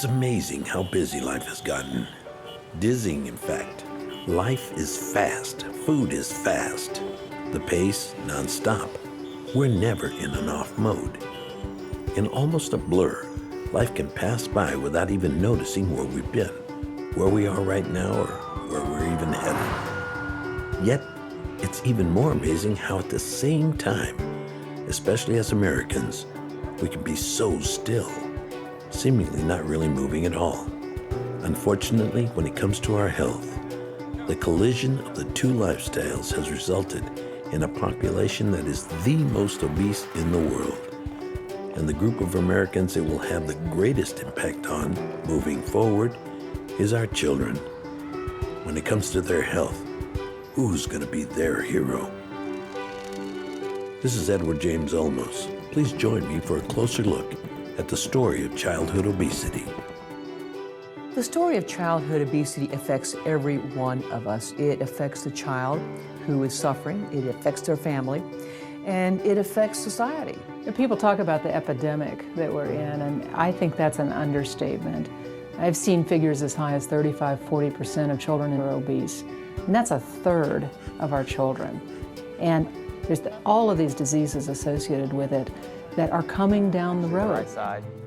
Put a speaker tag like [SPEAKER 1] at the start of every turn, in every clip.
[SPEAKER 1] It's amazing how busy life has gotten. Dizzying, in fact. Life is fast. Food is fast. The pace, nonstop. We're never in an off mode. In almost a blur, life can pass by without even noticing where we've been, where we are right now, or where we're even headed. Yet, it's even more amazing how at the same time, especially as Americans, we can be so still, seemingly not really moving at all. Unfortunately, when it comes to our health, the collision of the two lifestyles has resulted in a population that is the most obese in the world. And the group of Americans it will have the greatest impact on, moving forward, is our children. When it comes to their health, who's going to be their hero? This is Edward James Olmos. Please join me for a closer look at the story of childhood obesity.
[SPEAKER 2] The story of childhood obesity affects every one of us. It affects the child who is suffering, it affects their family, and it affects society.
[SPEAKER 3] People talk about the epidemic that we're in, and I think that's an understatement. I've seen figures as high as 35–40% of children are obese, and that's a third of our children. And there's all of these diseases associated with it that are coming down the road.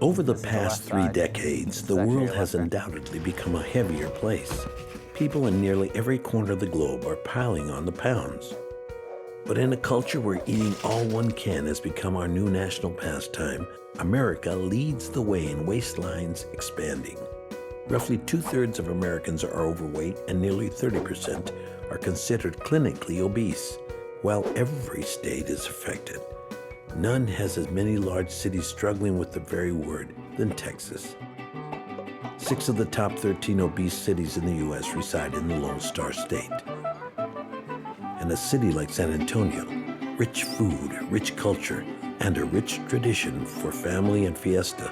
[SPEAKER 1] Over the past 3 decades, the world has undoubtedly become a heavier place. People in nearly every corner of the globe are piling on the pounds. But in a culture where eating all one can has become our new national pastime, America leads the way in waistlines expanding. Roughly 2/3 of Americans are overweight and nearly 30% are considered clinically obese. While every state is affected, none has as many large cities struggling with the very word than Texas. 6 of the top 13 obese cities in the U.S. reside in the Lone Star State. And a city like San Antonio, rich food, rich culture, and a rich tradition for family and fiesta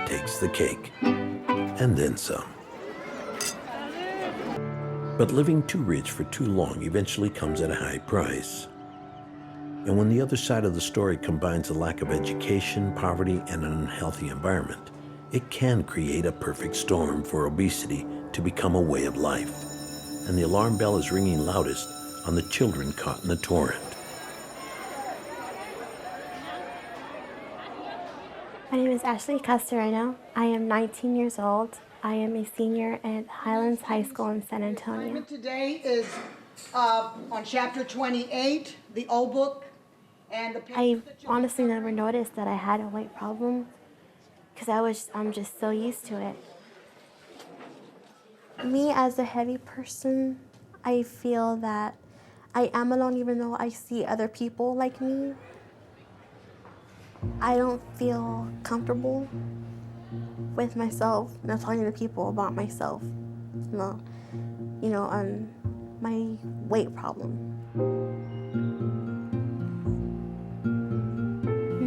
[SPEAKER 1] takes the cake, and then some. But living too rich for too long eventually comes at a high price. And when the other side of the story combines a lack of education, poverty, and an unhealthy environment, it can create a perfect storm for obesity to become a way of life. And the alarm bell is ringing loudest on the children caught in the torrent.
[SPEAKER 4] My name is Ashley Castoreno. I am 19 years old. I am a senior at Highlands High School in San Antonio.
[SPEAKER 5] Today is on chapter 28, the old book. And
[SPEAKER 4] I honestly never noticed that I had a weight problem because I'm just so used to it. Me as a heavy person, I feel that I am alone even though I see other people like me. I don't feel comfortable with myself, talking to people about myself, on my weight problem.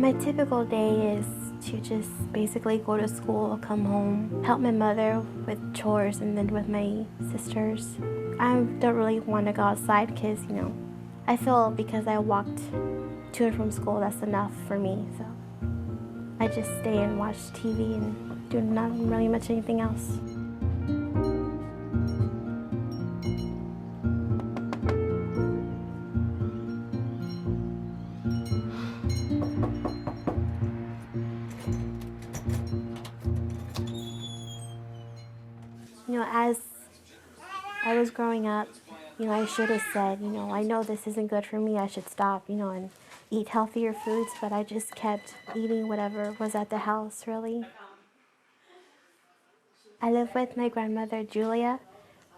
[SPEAKER 4] My typical day is to just basically go to school, come home, help my mother with chores, and then with my sisters. I don't really want to go outside because, I feel because I walked to and from school, that's enough for me. So I just stay and watch TV and do not really much anything else. As I was growing up, I should have said, I know this isn't good for me, I should stop, and eat healthier foods, but I just kept eating whatever was at the house, really. I live with my grandmother, Julia,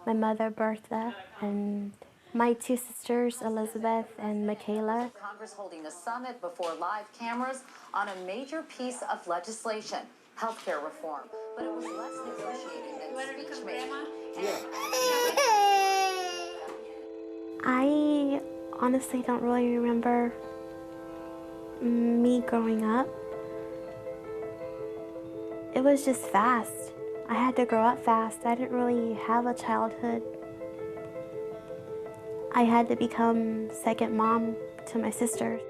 [SPEAKER 4] my mother, Bertha, and my 2 sisters, Elizabeth and Michaela.
[SPEAKER 6] Congress holding a summit before live cameras on a major piece of legislation, healthcare reform. But it was less negotiating than speech making.
[SPEAKER 4] I honestly don't really remember me growing up. It was just fast. I had to grow up fast. I didn't really have a childhood. I had to become second mom to my sister.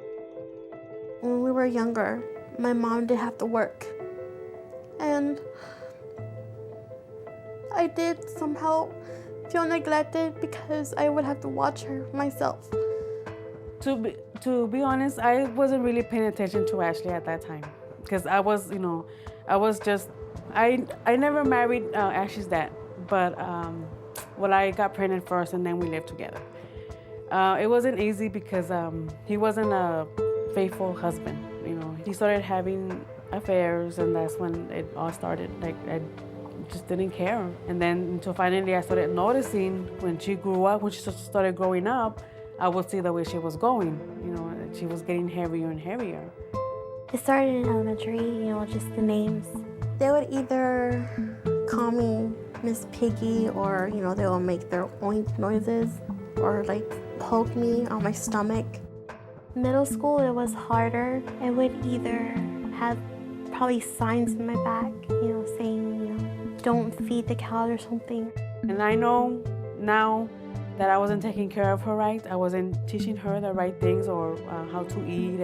[SPEAKER 4] When we were younger, my mom did have to work. And I did somehow feel neglected because I would have to watch her myself.
[SPEAKER 7] To be honest, I wasn't really paying attention to Ashley at that time because I was just, I never married Ashley's dad, but I got pregnant first and then we lived together. It wasn't easy because he wasn't a faithful husband. He started having affairs, and that's when it all started. Like, I just didn't care. And then until finally I started noticing when she grew up, when she started growing up, I would see the way she was going. She was getting heavier and heavier.
[SPEAKER 4] It started in elementary, just the names. They would either call me Miss Piggy, or, they will make their oink noises, or like poke me on my stomach. Middle school, it was harder. I would either have probably signs in my back, saying, don't feed the cow or something.
[SPEAKER 7] And I know now that I wasn't taking care of her right. I wasn't teaching her the right things or how to eat.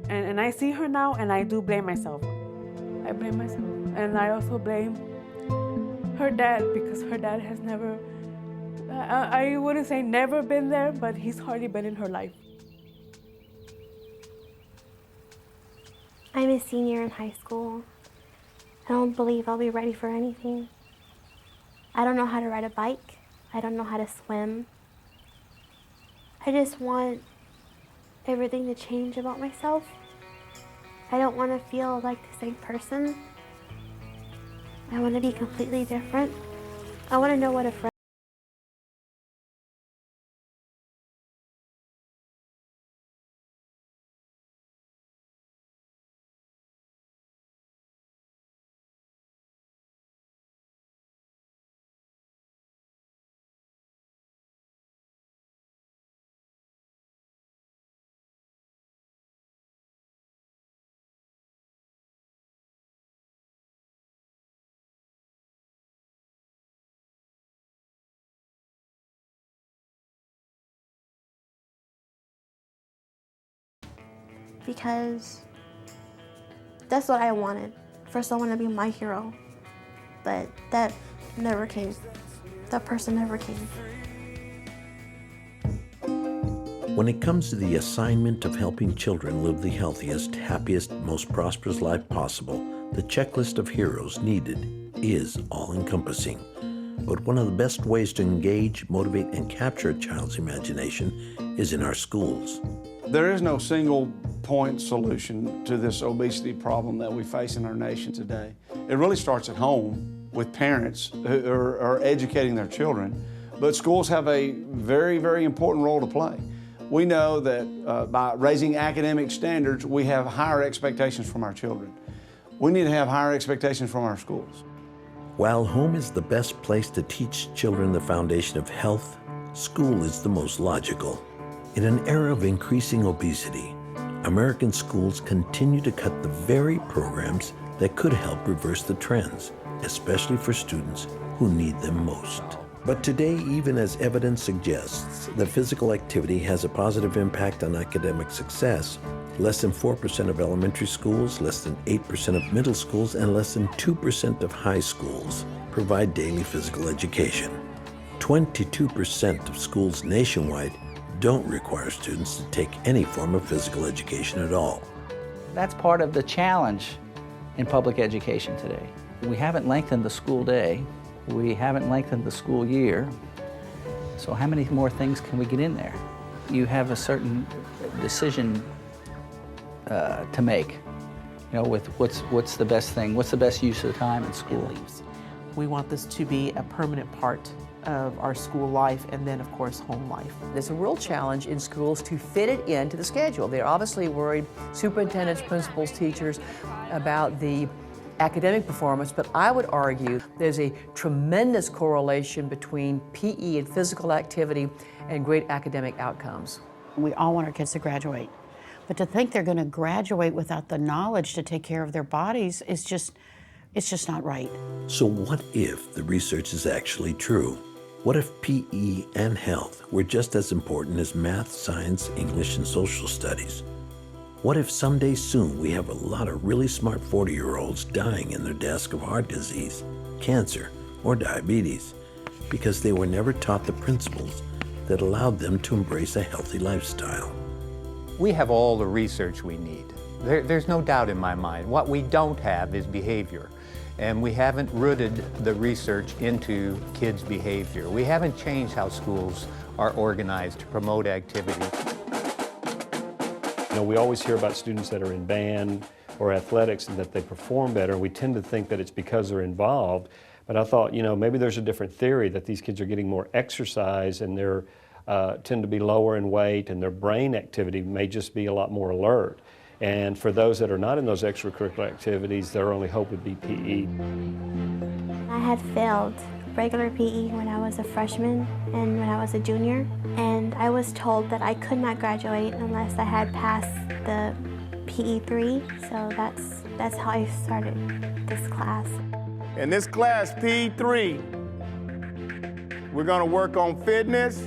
[SPEAKER 7] And I see her now, and I do blame myself. I blame myself. And I also blame her dad, because her dad has never, I wouldn't say never been there, but he's hardly been in her life.
[SPEAKER 4] I'm a senior in high school. I don't believe I'll be ready for anything. I don't know how to ride a bike. I don't know how to swim. I just want everything to change about myself. I don't want to feel like the same person. I want to be completely different. I want to know what a friend. Because that's what I wanted. First, I want to be my hero, but that never came. That person never came.
[SPEAKER 1] When it comes to the assignment of helping children live the healthiest, happiest, most prosperous life possible, the checklist of heroes needed is all-encompassing. But one of the best ways to engage, motivate, and capture a child's imagination is in our schools.
[SPEAKER 8] There is no single point solution to this obesity problem that we face in our nation today. It really starts at home with parents who are educating their children, but schools have a very, very important role to play. We know that by raising academic standards, we have higher expectations from our children. We need to have higher expectations from our schools.
[SPEAKER 1] While home is the best place to teach children the foundation of health, school is the most logical. In an era of increasing obesity, American schools continue to cut the very programs that could help reverse the trends, especially for students who need them most. But today, even as evidence suggests that physical activity has a positive impact on academic success, less than 4% of elementary schools, less than 8% of middle schools, and less than 2% of high schools provide daily physical education. 22% of schools nationwide don't require students to take any form of physical education at all.
[SPEAKER 9] That's part of the challenge in public education today. We haven't lengthened the school day. We haven't lengthened the school year. So how many more things can we get in there? You have a certain decision to make, with what's the best thing, what's the best use of the time in school.
[SPEAKER 10] We want this to be a permanent part of our school life, and then of course home life.
[SPEAKER 2] There's a real challenge in schools to fit it into the schedule. They're obviously worried, superintendents, principals, teachers, about the academic performance, but I would argue there's a tremendous correlation between PE and physical activity and great academic outcomes.
[SPEAKER 11] We all want our kids to graduate, but to think they're going to graduate without the knowledge to take care of their bodies is just, it's just not right.
[SPEAKER 1] So what if the research is actually true? What if PE and health were just as important as math, science, English, and social studies? What if someday soon we have a lot of really smart 40-year-olds dying in their desk of heart disease, cancer, or diabetes because they were never taught the principles that allowed them to embrace a healthy lifestyle.
[SPEAKER 12] We have all the research we need. There's no doubt in my mind. What we don't have is behavior. And we haven't rooted the research into kids' behavior. We haven't changed how schools are organized to promote activity.
[SPEAKER 13] You know, we always hear about students that are in band or athletics and that they perform better. We tend to think that it's because they're involved. But I thought, you know, maybe there's a different theory that these kids are getting more exercise and they're tend to be lower in weight and their brain activity may just be a lot more alert. And for those that are not in those extracurricular activities, their only hope would be PE.
[SPEAKER 4] I had failed regular PE when I was a freshman and when I was a junior, and I was told that I could not graduate unless I had passed the PE 3, so that's how I started this class.
[SPEAKER 14] In this class, PE 3, we're gonna work on fitness,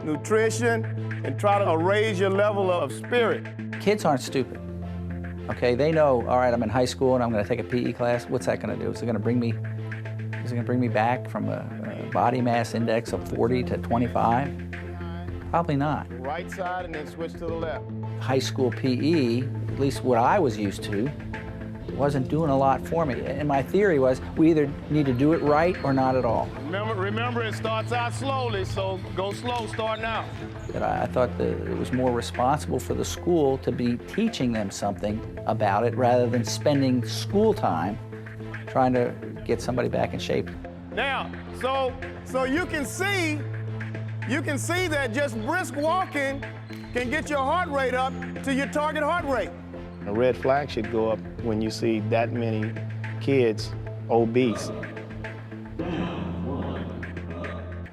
[SPEAKER 14] nutrition, and try to raise your level of spirit.
[SPEAKER 9] Kids aren't stupid, okay? They know, all right, I'm in high school and I'm gonna take a PE class. What's that gonna do? Is it gonna bring me back from a body mass index of 40 to 25? Probably not.
[SPEAKER 14] Right side and then switch to the left.
[SPEAKER 9] High school PE, at least what I was used to, wasn't doing a lot for me. And my theory was we either need to do it right or not at all.
[SPEAKER 14] Remember it starts out slowly, so go slow, start now.
[SPEAKER 9] That I thought that it was more responsible for the school to be teaching them something about it rather than spending school time trying to get somebody back in shape.
[SPEAKER 14] Now, so you can see that just brisk walking can get your heart rate up to your target heart rate.
[SPEAKER 15] A red flag should go up when you see that many kids obese.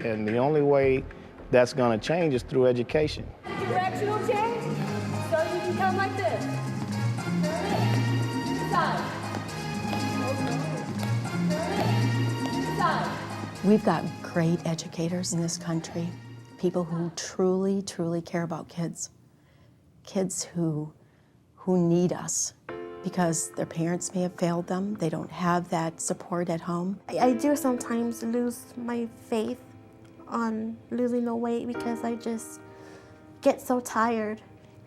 [SPEAKER 15] And the only way that's going to change is through education.
[SPEAKER 16] Directional change, so you can come like this. Side. Side.
[SPEAKER 11] We've got great educators in this country, people who truly, truly care about kids. Kids who need us because their parents may have failed them. They don't have that support at home.
[SPEAKER 4] I do sometimes lose my faith on losing the weight because I just get so tired,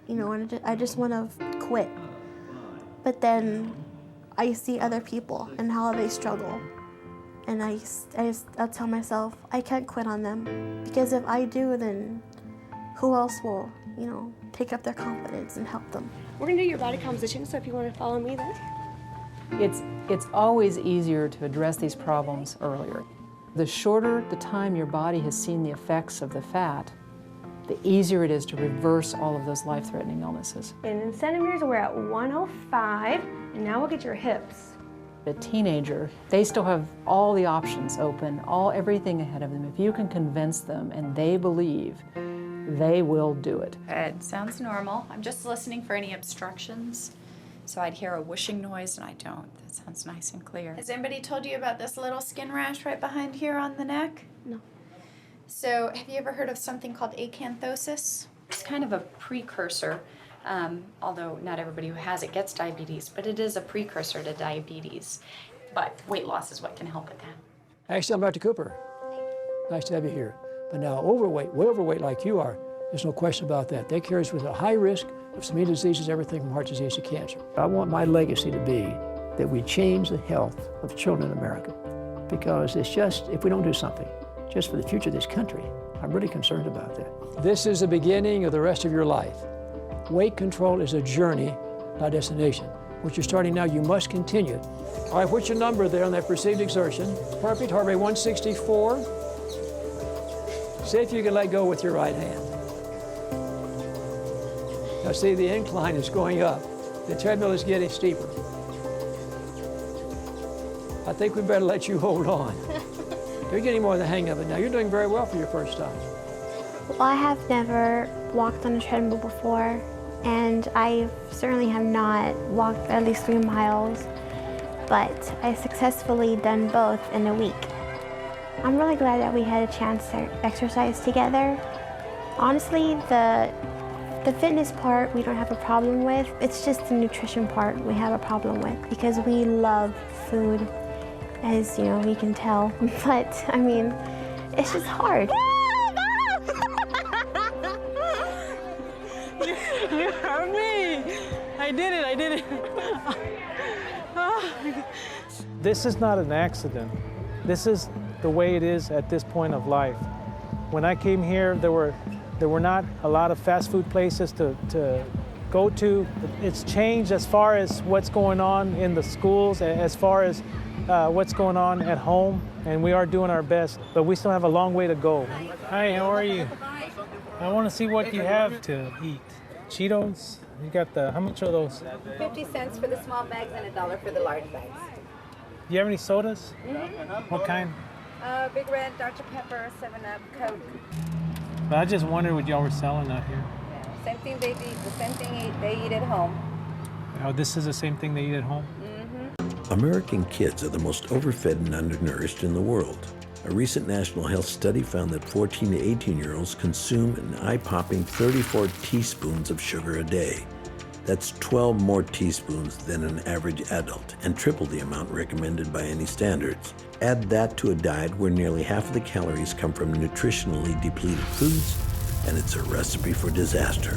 [SPEAKER 4] you know, and I just want to quit. But then I see other people and how they struggle. And I'll tell myself, I can't quit on them because if I do, then who else will, you know, pick up their confidence and help them?
[SPEAKER 16] We're gonna do your body composition, so if you want to follow me then.
[SPEAKER 3] It's always easier to address these problems earlier. The shorter the time your body has seen the effects of the fat, the easier it is to reverse all of those life-threatening illnesses.
[SPEAKER 16] And in centimeters, we're at 105, and now we'll get your hips.
[SPEAKER 3] A teenager, they still have all the options open, everything ahead of them. If you can convince them and they believe, they will do it.
[SPEAKER 17] Good, sounds normal. I'm just listening for any obstructions. So I'd hear a whooshing noise and I don't. That sounds nice and clear. Has anybody told you about this little skin rash right behind here on the neck?
[SPEAKER 4] No.
[SPEAKER 17] So have you ever heard of something called acanthosis? It's kind of a precursor, although not everybody who has it gets diabetes, but it is a precursor to diabetes. But weight loss is what can help with that.
[SPEAKER 18] Actually, I'm Dr. Cooper. Nice to have you here. But now overweight, way overweight like you are, there's no question about that. That carries with a high risk of some diseases, everything from heart disease to cancer. I want my legacy to be that we change the health of children in America. Because it's just, if we don't do something, just for the future of this country, I'm really concerned about that. This is the beginning of the rest of your life. Weight control is a journey, not a destination. What you're starting now, you must continue. All right, what's your number there on that perceived exertion? Perfect, heart rate 164. See if you can let go with your right hand. Now see, the incline is going up. The treadmill is getting steeper. I think we better let you hold on. You're getting more of the hang of it now. You're doing very well for your first time.
[SPEAKER 4] Well, I have never walked on a treadmill before, and I certainly have not walked at least 3 miles, but I successfully done both in a week. I'm really glad that we had a chance to exercise together. Honestly, the fitness part we don't have a problem with. It's just the nutrition part we have a problem with because we love food as you know, we can tell. But I mean, it's just hard.
[SPEAKER 7] You hurt me. I did it.
[SPEAKER 19] This is not an accident. This is the way it is at this point of life. When I came here, there were not a lot of fast food places to go to. It's changed as far as what's going on in the schools, as far as what's going on at home, and we are doing our best, but we still have a long way to go. Hi, how are you? I want to see what you have to eat. Cheetos? You got how much are those?
[SPEAKER 20] 50 cents for the small bags and $1 for the large bags.
[SPEAKER 19] Do you have any sodas?
[SPEAKER 20] Mm-hmm.
[SPEAKER 19] What kind?
[SPEAKER 20] Big Red, Dr. Pepper, 7-Up, Coke.
[SPEAKER 19] But I just wondered what y'all were selling out here.
[SPEAKER 20] Yeah. Same thing they eat, the same thing they eat at home.
[SPEAKER 19] Oh, this is the same thing they eat at home?
[SPEAKER 20] Mm-hmm.
[SPEAKER 1] American kids are the most overfed and undernourished in the world. A recent national health study found that 14 to 18-year-olds consume an eye-popping 34 teaspoons of sugar a day. That's 12 more teaspoons than an average adult and triple the amount recommended by any standards. Add that to a diet where nearly half of the calories come from nutritionally depleted foods, and it's a recipe for disaster,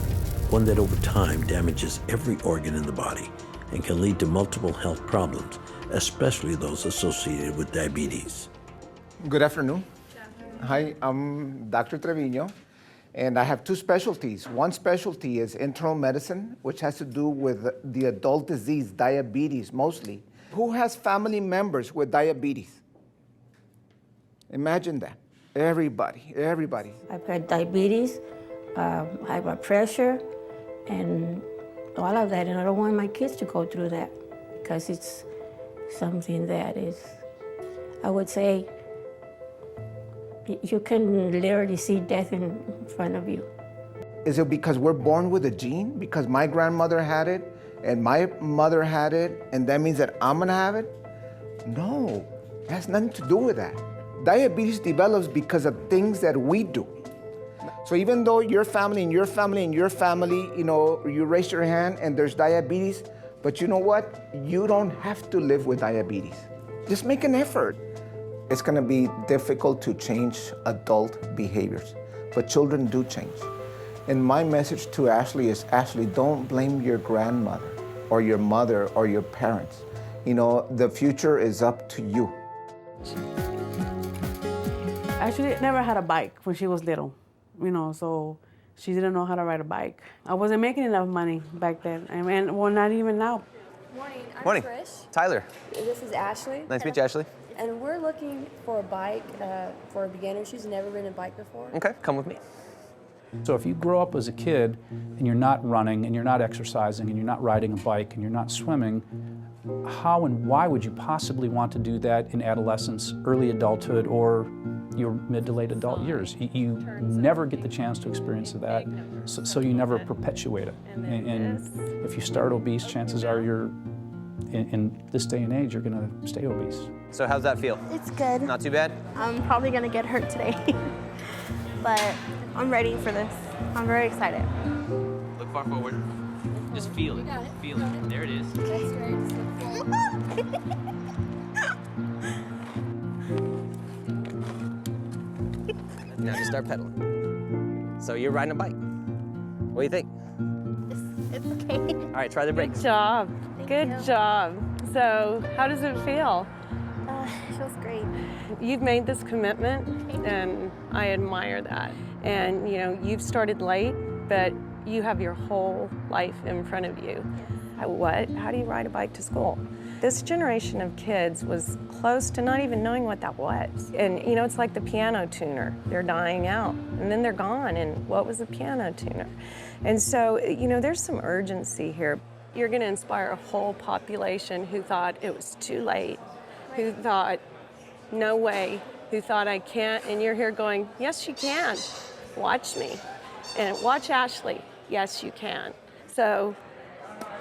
[SPEAKER 1] one that over time damages every organ in the body and can lead to multiple health problems, especially those associated with diabetes.
[SPEAKER 21] Good afternoon. Hi, I'm Dr. Trevino, and I have two specialties. One specialty is internal medicine, which has to do with the adult disease, diabetes mostly. Who has family members with diabetes? Imagine that. Everybody.
[SPEAKER 22] I've got diabetes, high blood pressure, and all of that, and I don't want my kids to go through that because it's something that is, I would say, you can literally see death in front of you.
[SPEAKER 21] Is it because we're born with a gene? Because my grandmother had it and my mother had it, and that means that I'm gonna have it? No, it has nothing to do with that. Diabetes develops because of things that we do. So even though your family and your family and your family, you raise your hand and there's diabetes, but you know what? You don't have to live with diabetes. Just make an effort. It's gonna be difficult to change adult behaviors, but children do change. And my message to Ashley is, Ashley, don't blame your grandmother or your mother or your parents. The future is up to you.
[SPEAKER 7] Actually, never had a bike when she was little, so she didn't know how to ride a bike. I wasn't making enough money back then, not even now.
[SPEAKER 23] Morning, I'm
[SPEAKER 24] Morning.
[SPEAKER 23] Trish.
[SPEAKER 24] Tyler.
[SPEAKER 23] This is Ashley.
[SPEAKER 24] Nice to meet you, Ashley.
[SPEAKER 23] And we're looking for a bike for a beginner. She's never ridden a bike before.
[SPEAKER 24] Okay, come with me.
[SPEAKER 25] So if you grow up as a kid and you're not running and you're not exercising and you're not riding a bike and you're not swimming, how and why would you possibly want to do that in adolescence, early adulthood, or your mid to late adult years? You never get the chance to experience that, so you never perpetuate it. And if you start obese, chances are in this day and age, you're going to stay obese.
[SPEAKER 24] So how's that feel?
[SPEAKER 4] It's good.
[SPEAKER 24] Not too bad?
[SPEAKER 4] I'm probably gonna get hurt today, but I'm ready for this. I'm very excited.
[SPEAKER 24] Look far forward. Just feel it. Feel it. There it is. Now just start pedaling. So you're riding a bike. What do you think?
[SPEAKER 4] It's okay.
[SPEAKER 24] All right, try the brakes.
[SPEAKER 23] Good job. Good job. So, how does it feel?
[SPEAKER 4] It feels great.
[SPEAKER 23] You've made this commitment, and I admire that. And you've started late, but you have your whole life in front of you. How do you ride a bike to school? This generation of kids was close to not even knowing what that was. And it's like the piano tuner. They're dying out, and then they're gone, and what was a piano tuner? And so, there's some urgency here. You're gonna inspire a whole population who thought it was too late, who thought, no way, who thought I can't, and you're here going, yes, you can. Watch me, and watch Ashley, yes, you can. So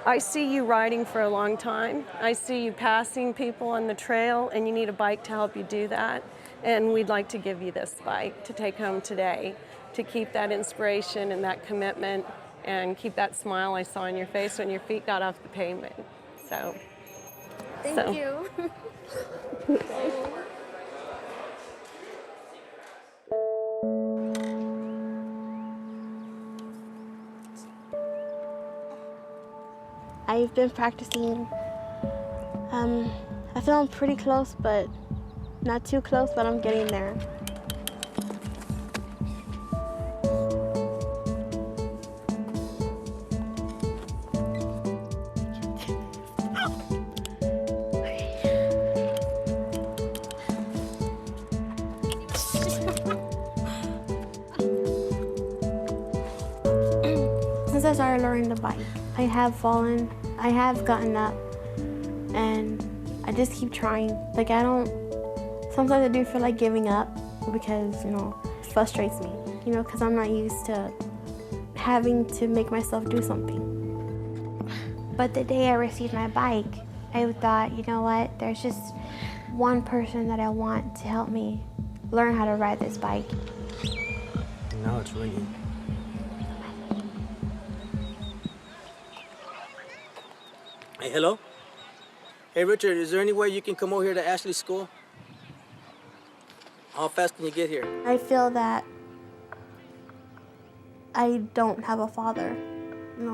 [SPEAKER 23] I see you riding for a long time. I see you passing people on the trail, and you need a bike to help you do that. And we'd like to give you this bike to take home today, to keep that inspiration and that commitment and keep that smile I saw on your face when your feet got off the pavement. So,
[SPEAKER 4] Thank you. I've been practicing. I feel I'm pretty close, but not too close, but I'm getting there. Since I started learning to bike, I have fallen, I have gotten up, and I just keep trying. Like sometimes I do feel like giving up because, it frustrates me, because I'm not used to having to make myself do something. But the day I received my bike, I thought, you know what, there's just one person that I want to help me learn how to ride this bike.
[SPEAKER 2] Now it's ringing. Hey, hello? Hey, Richard, is there any way you can come over here to Ashley's school? How fast can you get here?
[SPEAKER 4] I feel that I don't have a father,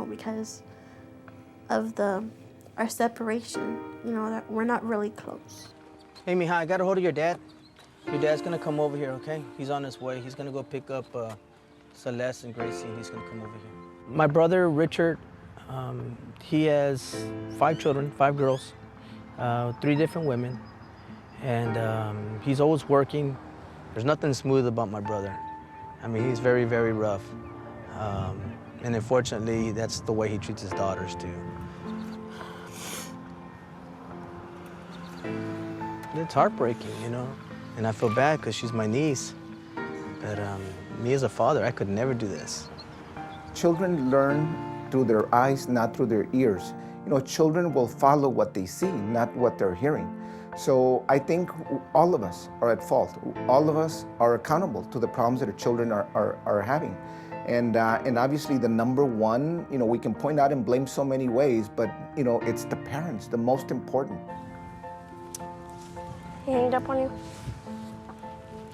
[SPEAKER 4] because of our separation, that we're not really close.
[SPEAKER 2] Hey, Mija, I got a hold of your dad. Your dad's gonna come over here, okay? He's on his way. He's gonna go pick up Celeste and Gracie, and he's gonna come over here. My brother, Richard, he has 5 children, 5 girls, 3 different women, and he's always working. There's nothing smooth about my brother. I mean, he's very, very rough. And unfortunately, that's the way he treats his daughters, too. It's heartbreaking, and I feel bad because she's my niece. But me as a father, I could never do this.
[SPEAKER 21] Children learn through their eyes, not through their ears. Children will follow what they see, not what they're hearing. So I think all of us are at fault. All of us are accountable to the problems that our children are having. And obviously the number one, we can point out and blame so many ways, but it's the parents, the most important.
[SPEAKER 4] He hanged up on you?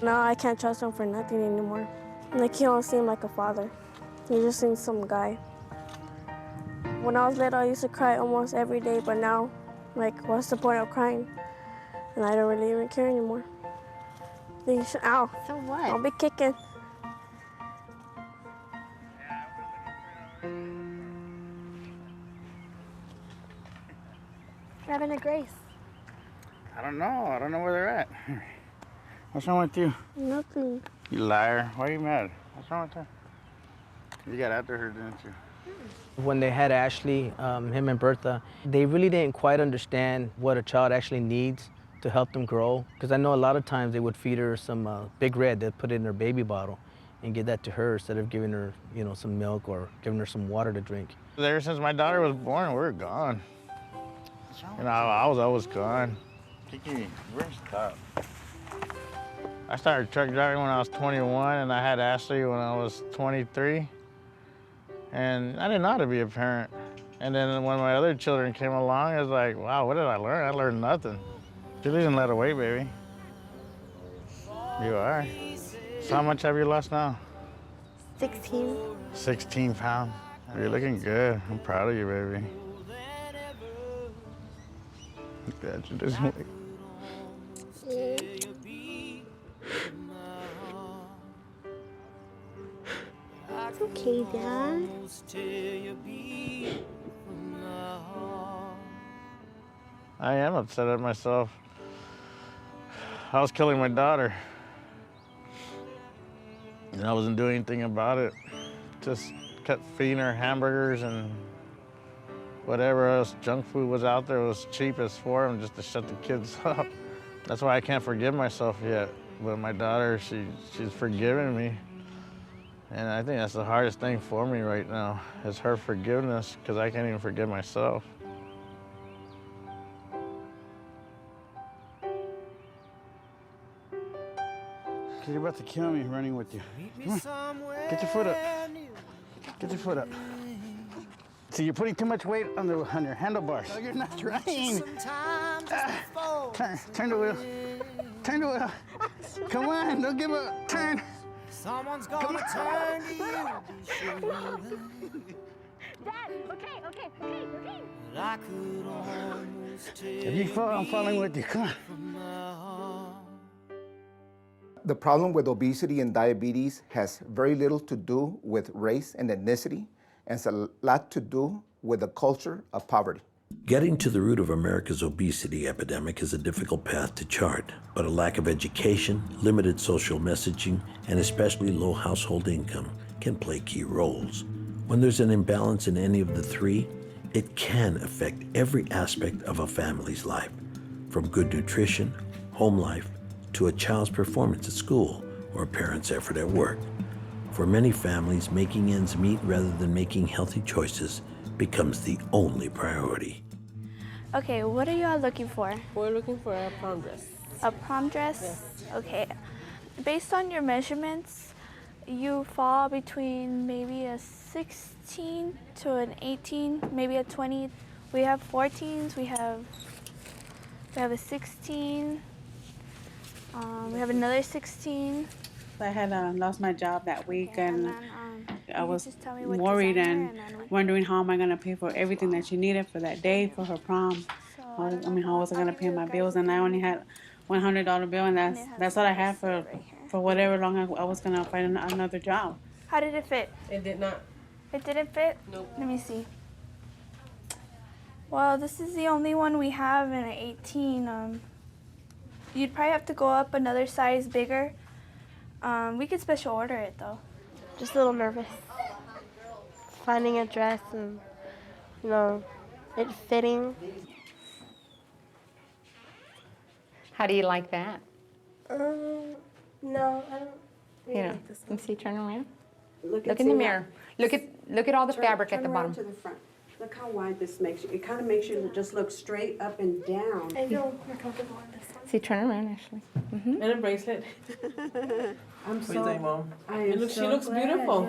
[SPEAKER 4] No, I can't trust him for nothing anymore. Like, he don't seem like a father. He just seems some guy. When I was little, I used to cry almost every day, but now, what's the point of crying? And I don't really even care anymore. Ow. So what? I'll be kicking. What happened to Grace?
[SPEAKER 15] I don't know. I don't know where they're at. What's wrong with you?
[SPEAKER 4] Nothing.
[SPEAKER 15] You liar. Why are you mad? What's wrong with her? You got after her, didn't you?
[SPEAKER 2] When they had Ashley, him and Bertha, they really didn't quite understand what a child actually needs to help them grow. Because I know a lot of times they would feed her some Big Red, they'd put it in her baby bottle and give that to her instead of giving her, some milk or giving her some water to drink.
[SPEAKER 15] Ever since my daughter was born, we're gone. I was always gone. Kiki, where's Stop? I started truck driving when I was 21, and I had Ashley when I was 23. And I didn't know how to be a parent. And then when my other children came along, I was like, wow, what did I learn? I learned nothing. You're losing a lot of weight, baby. You are. So how much have you lost now?
[SPEAKER 4] 16.
[SPEAKER 15] 16 pounds. You're looking good. I'm proud of you, baby. Dad, you're just weight.
[SPEAKER 4] It's okay, Dad.
[SPEAKER 15] I am upset at myself. I was killing my daughter. And I wasn't doing anything about it. Just kept feeding her hamburgers and whatever else junk food was out there was cheapest for them just to shut the kids up. That's why I can't forgive myself yet. But my daughter, she's forgiven me. And I think that's the hardest thing for me right now, is her forgiveness, because I can't even forgive myself. You're about to kill me running with you. Come on, get your foot up. Get your foot up. See, you're putting too much weight on your handlebars. No, you're not trying.
[SPEAKER 5] Turn the wheel. Turn the wheel. Come on, don't give up. Turn.
[SPEAKER 6] Someone's gonna turn to you.
[SPEAKER 8] Dad, okay.
[SPEAKER 6] I could almost tell
[SPEAKER 5] If you fall, I'm falling with you. Come on.
[SPEAKER 21] The problem with obesity and diabetes has very little to do with race and ethnicity, and it's a lot to do with the culture of poverty.
[SPEAKER 1] Getting to the root of America's obesity epidemic is a difficult path to chart, but a lack of education, limited social messaging, and especially low household income can play key roles. When there's an imbalance in any of the three, it can affect every aspect of a family's life, from good nutrition, home life, to a child's performance at school or a parent's effort at work. For many families, making ends meet rather than making healthy choices becomes the only priority.
[SPEAKER 4] Okay, what are you all looking for?
[SPEAKER 23] We're looking for a prom dress.
[SPEAKER 4] A prom dress?
[SPEAKER 23] Yes.
[SPEAKER 4] Okay. Based on your measurements, you fall between maybe a 16 to an 18, maybe a 20. We have 14s, we have a 16, we have another 16.
[SPEAKER 7] I had lost my job that week, and I was
[SPEAKER 4] just tell me what
[SPEAKER 7] worried
[SPEAKER 4] designer,
[SPEAKER 7] and wondering how am I going to pay for everything that she needed for that day for her prom. How was I going to pay my bills? And I only had $100 bill, and that's all I had for whatever long I was going to find another job.
[SPEAKER 4] How did it fit?
[SPEAKER 23] It did not.
[SPEAKER 4] It didn't fit?
[SPEAKER 23] Nope.
[SPEAKER 4] Let me see. Well, this is the only one we have in an 18. You'd probably have to go up another size bigger. We could special order it though.
[SPEAKER 10] Just a little nervous. Finding a dress and, it fitting.
[SPEAKER 12] How do you like that?
[SPEAKER 10] No, I don't really like this one.
[SPEAKER 12] Let me see, turn around.
[SPEAKER 26] Look
[SPEAKER 12] in the mirror. Look at all the fabric at the bottom.
[SPEAKER 26] Turn around to the front. Look how wide this makes you. It kind of makes you just look straight up and down.
[SPEAKER 10] I feel more comfortable in this one.
[SPEAKER 12] See, turn around, Ashley.
[SPEAKER 23] And a bracelet.
[SPEAKER 26] I'm
[SPEAKER 23] What do you think, Mom?
[SPEAKER 26] She
[SPEAKER 23] looks beautiful.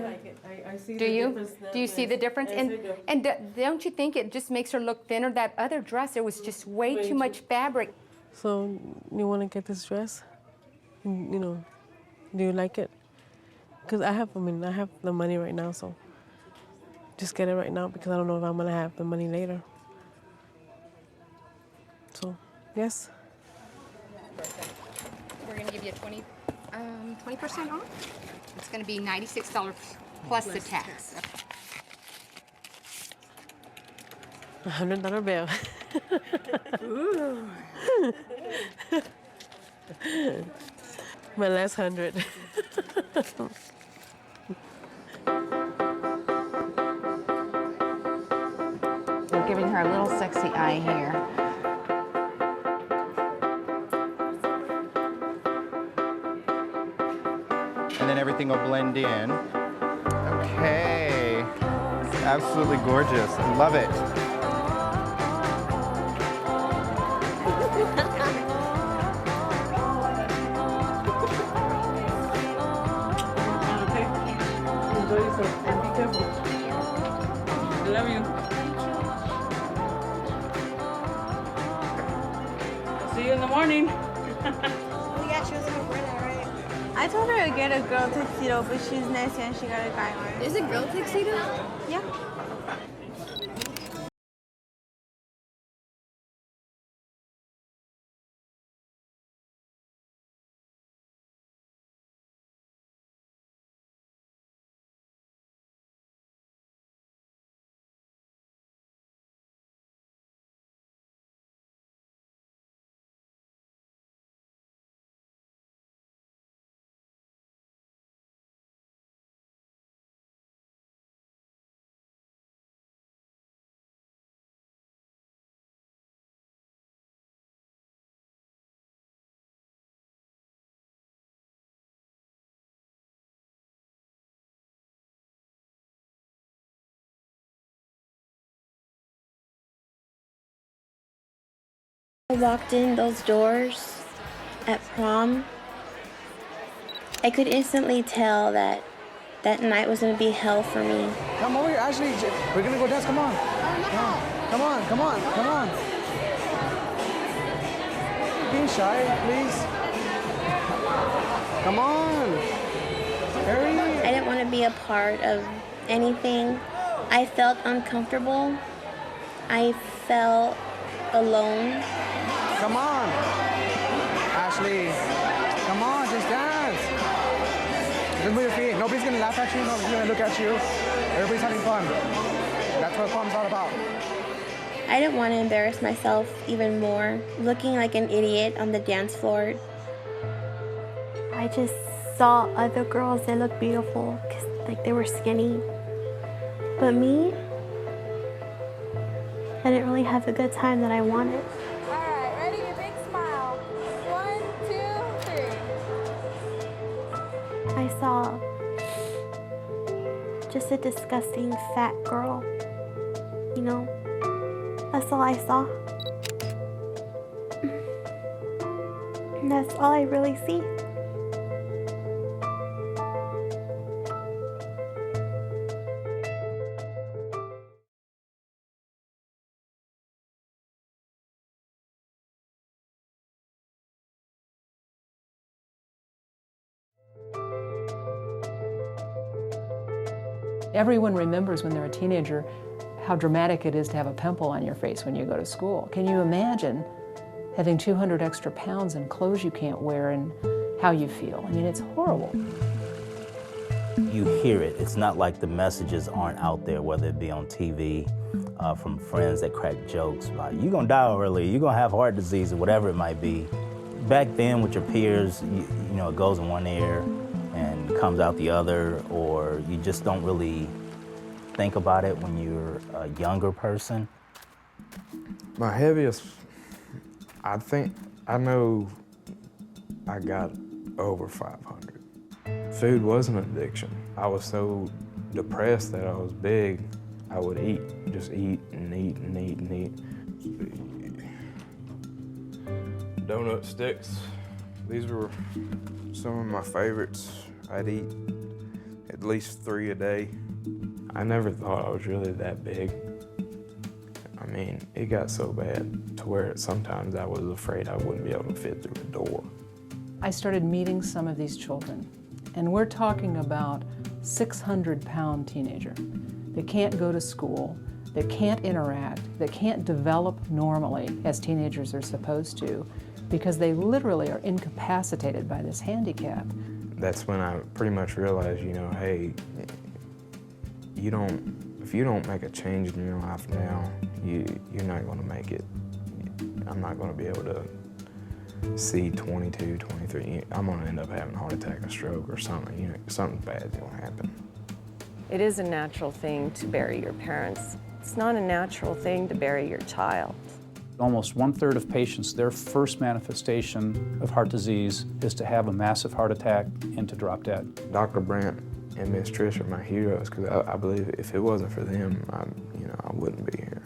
[SPEAKER 12] I see Do you? Do you see the difference? And don't you think it just makes her look thinner? That other dress, there was just way too much fabric.
[SPEAKER 23] So you want to get this dress? Do you like it? Because I have the money right now, so just get it right now because I don't know if I'm gonna have the money later. So, yes.
[SPEAKER 12] We're going to give you a 20% off. It's going to be $96 plus the tax.
[SPEAKER 23] $100 bill.
[SPEAKER 10] Ooh.
[SPEAKER 23] My last 100.
[SPEAKER 12] We're giving her a little sexy eye here.
[SPEAKER 27] And then everything will blend in. Okay. Absolutely gorgeous. I love it.
[SPEAKER 23] I love you. I'll see you in the morning.
[SPEAKER 10] I told her to get a girl tuxedo, but she's nasty and she got a guy one.
[SPEAKER 12] Is it girl tuxedo?
[SPEAKER 10] Yeah.
[SPEAKER 4] I walked in those doors at prom. I could instantly tell that that night was going to be hell for me.
[SPEAKER 5] Come over here, Ashley. We're going to go dance. Come on. Come on. Come on. Come on. shy, please? Come on. Hurry.
[SPEAKER 4] I didn't want to be a part of anything. I felt uncomfortable. I felt alone.
[SPEAKER 5] Come on. Ashley, come on, just dance. Just move your feet. Nobody's gonna laugh at you, nobody's gonna look at you. Everybody's having fun. That's what fun's all about.
[SPEAKER 4] I didn't want to embarrass myself even more, looking like an idiot on the dance floor. I just saw other girls that looked beautiful, 'cause, like, they were skinny. But me, I didn't really have the good time that I wanted.
[SPEAKER 20] All right, ready? A big smile. 1, 2, 3.
[SPEAKER 4] I saw just a disgusting fat girl, you know? That's all I saw. And that's all I really see.
[SPEAKER 3] Everyone remembers when they're a teenager how dramatic it is to have a pimple on your face when you go to school. Can you imagine having 200 extra pounds and clothes you can't wear and how you feel? I mean, it's horrible.
[SPEAKER 9] You hear it. It's not like the messages aren't out there, whether it be on TV, from friends that crack jokes like, you're gonna die early, you're gonna have heart disease, or whatever it might be. Back then with your peers, you know, it goes in one ear and comes out the other, or you just don't really think about it when you're a younger person.
[SPEAKER 11] My heaviest, I know I got over 500. Food was an addiction. I was so depressed that I was big, I would eat, just eat and eat and eat and eat. Donut sticks, these were some of my favorites. I'd eat at least 3 a day. I never thought I was really that big. I mean, it got so bad to where sometimes I was afraid I wouldn't be able to fit through a door.
[SPEAKER 3] I started meeting some of these children, and we're talking about 600-pound teenager that can't go to school, that can't interact, that can't develop normally as teenagers are supposed to, because they literally are incapacitated by this handicap.
[SPEAKER 11] That's when I pretty much realized, you know, hey, if you don't make a change in your life now, you're not going to make it. I'm not going to be able to see 22, 23. I'm going to end up having a heart attack, a stroke, or something. You know, something bad's going to happen.
[SPEAKER 23] It is a natural thing to bury your parents. It's not a natural thing to bury your child.
[SPEAKER 25] Almost 1/3 of patients, their first manifestation of heart disease is to have a massive heart attack and to drop dead.
[SPEAKER 11] Dr. Brent and Miss Trish are my heroes, because I believe if it wasn't for them, I wouldn't be here.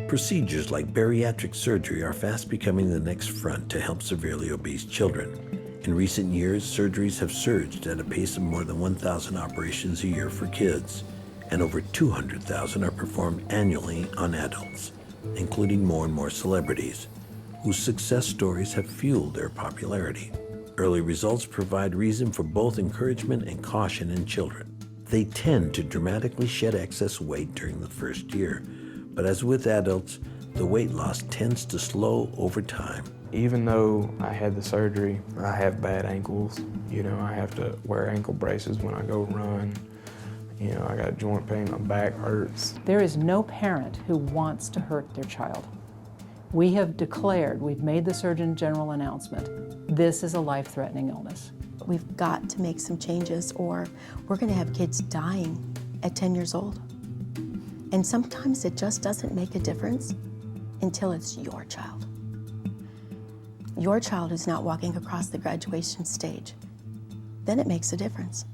[SPEAKER 1] Procedures like bariatric surgery are fast becoming the next front to help severely obese children. In recent years, surgeries have surged at a pace of more than 1,000 operations a year for kids, and over 200,000 are performed annually on adults, including more and more celebrities, whose success stories have fueled their popularity. Early results provide reason for both encouragement and caution in children. They tend to dramatically shed excess weight during the first year, but as with adults, the weight loss tends to slow over time.
[SPEAKER 11] Even though I had the surgery, I have bad ankles. You know, I have to wear ankle braces when I go run. You know, I got joint pain, my back hurts.
[SPEAKER 3] There is no parent who wants to hurt their child. We have declared, we've made the Surgeon General announcement, this is a life-threatening illness.
[SPEAKER 13] We've got to make some changes or we're going to have kids dying at 10 years old. And sometimes it just doesn't make a difference until it's your child. Your child who's not walking across the graduation stage. Then it makes a difference.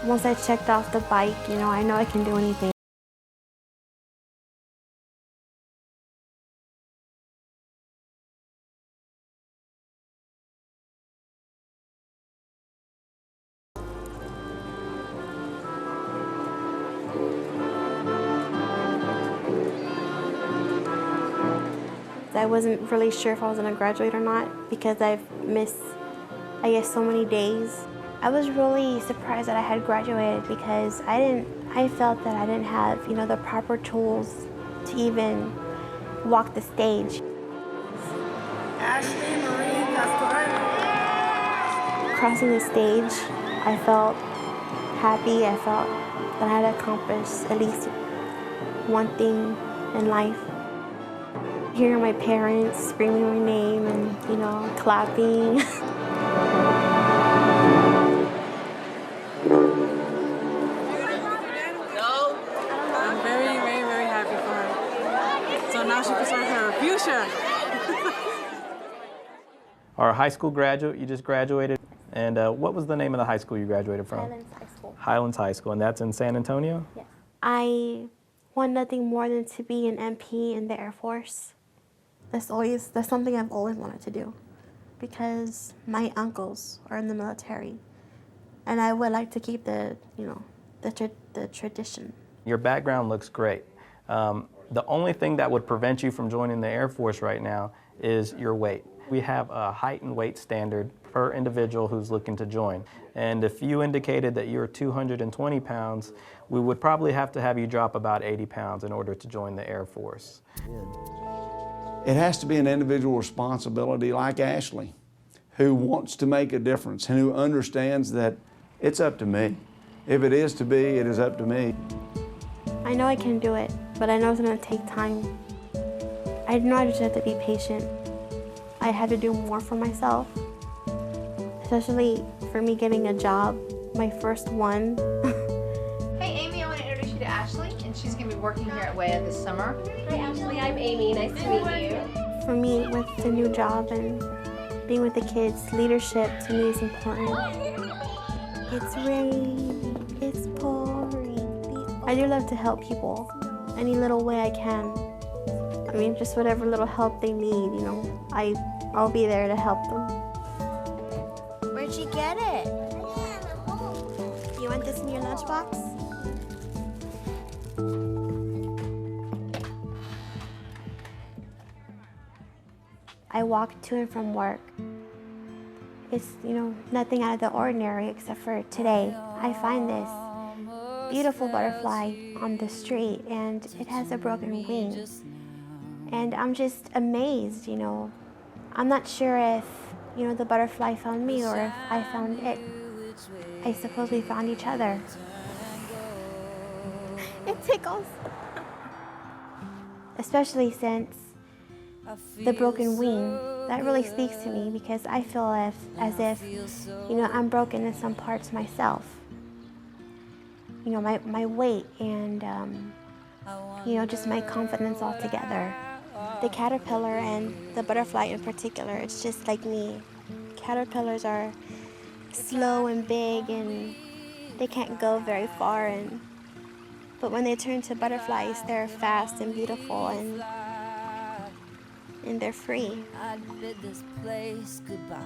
[SPEAKER 4] Once I checked off the bike, I know I can do anything. I wasn't really sure if I was gonna graduate or not because I've missed, I guess, so many days. I was really surprised that I had graduated because I felt that I didn't have, the proper tools to even walk the stage.
[SPEAKER 20] Ashley Marie Castorena.
[SPEAKER 4] Crossing the stage, I felt happy. I felt that I had accomplished at least one thing in life. Hearing my parents screaming my name and, clapping.
[SPEAKER 26] I'm very, very, very happy for her. So now she can start her future.
[SPEAKER 14] Our high school graduate, you just graduated. And what was the name of the high school you graduated from?
[SPEAKER 4] Highlands High School.
[SPEAKER 14] Highlands High School, and that's in San Antonio?
[SPEAKER 4] Yes. I want nothing more than to be an MP in the Air Force. That's something I've always wanted to do because my uncles are in the military and I would like to keep the tradition.
[SPEAKER 14] Your background looks great. The only thing that would prevent you from joining the Air Force right now is your weight. We have a height and weight standard per individual who's looking to join. And if you indicated that you're 220 pounds, we would probably have to have you drop about 80 pounds in order to join the Air Force.
[SPEAKER 16] It has to be an individual responsibility like Ashley, who wants to make a difference and who understands that it's up to me. If it is to be, it is up to me.
[SPEAKER 4] I know I can do it, but I know it's going to take time. I know I just have to be patient. I have to do more for myself, especially for me getting a job, my first one.
[SPEAKER 17] Hey Amy, I want to introduce you to Ashley, and she's going to be working here at WEA this summer.
[SPEAKER 10] Hi Ashley, I'm Amy. Nice to meet you.
[SPEAKER 4] For me, with the new job and being with the kids, leadership to me is important. It's raining, it's pouring. I do love to help people, any little way I can. I mean, just whatever little help they need, I'll be there to help them.
[SPEAKER 10] Where'd you get it?
[SPEAKER 4] You want this in your lunchbox? I walk to and from work. It's, nothing out of the ordinary except for today. I find this beautiful butterfly on the street and it has a broken wing. And I'm just amazed, I'm not sure if, the butterfly found me or if I found it. I suppose we found each other. It tickles. Especially since the broken wing, that really speaks to me because I feel as if, I'm broken in some parts myself. My weight and, just my confidence altogether. The caterpillar and the butterfly in particular, it's just like me. Caterpillars are slow and big and they can't go very far, but when they turn to butterflies, they're fast and beautiful and they're free.
[SPEAKER 18] I'd bid this place goodbye